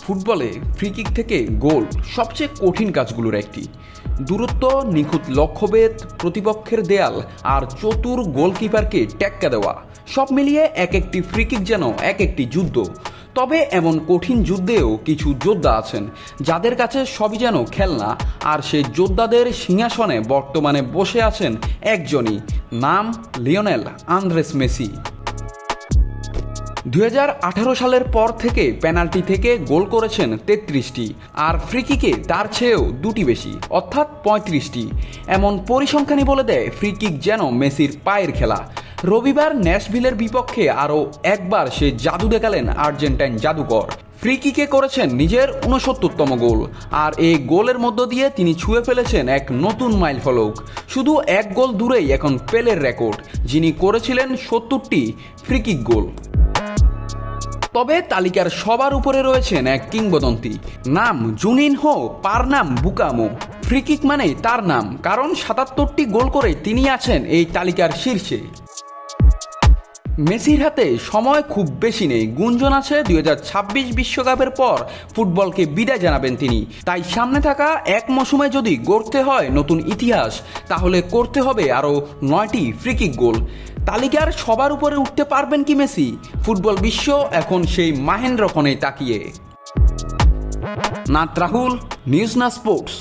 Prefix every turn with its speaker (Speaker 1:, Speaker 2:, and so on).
Speaker 1: ফুটবলে free kick থেকে গোল সবচেয়ে কঠিন কাজগুলোর একটি। দূরত্ব, নিখুঁত লক্ষ্যভেদ, প্রতিপক্ষের দেয়াল আর চতুর গোলকিপারকে টেক্কা দেওয়া, সব মিলিয়ে এক একটি ফ্রি কিক যেন এক একটি যুদ্ধ। তবে এমন কঠিন যুদ্ধেও কিছু যোদ্ধা আছেন যাদের কাছে সবই যেন খেলনা, আর সেই যোদ্ধাদের সিংহাসনে বর্তমানে বসে আছেন একজনই, নাম লিওনেল আন্দ্রেস মেসি। 2018 সালের পর থেকে পেনাল্টি থেকে গোল করেছেন 33টি, আর ফ্রি কিকে তার চেয়েও দুটি বেশি, অর্থাৎ 35টি। এমন পরিসংখ্যানই বলে দেয় ফ্রি কিক যেন মেসির পায়ের খেলা। রবিবার ন্যাশভিলের বিপক্ষে আরও একবার সে জাদু দেখালেন আর্জেন্টাইন জাদুকর। ফ্রি কিকে করেছেন নিজের 69তম গোল, আর এই গোলের মধ্য দিয়ে তিনি ছুঁয়ে ফেলেছেন এক নতুন মাইলফলক। শুধু এক গোল দূরেই এখন পেলের রেকর্ড, যিনি করেছিলেন 70টি ফ্রি কিক গোল। তবে তালিকার সবার উপরে রয়েছেন এক কিংবদন্তি, নাম জুনিনহো পারনাম্বুকামো। ফ্রি কিক মানেই তার নাম, কারণ 77টি গোল করে তিনি আছেন এই তালিকার শীর্ষে। মেসির হাতে সময় খুব বেশি নেই, গুঞ্জন আছে 2026 বিশ্বকাপের পর ফুটবলকে বিদায় জানাবেন তিনি। তাই সামনে থাকা এক মৌসুমে যদি গড়তে হয় নতুন ইতিহাস, তাহলে করতে হবে আরও 9টি ফ্রি কিক গোল। তালিকার সবার উপরে উঠতে পারবেন কি মেসি? ফুটবল বিশ্ব এখন সেই মাহেন্দ্রক্ষণে তাকিয়ে। নাত রাহুল, নিউজ না স্পোর্টস।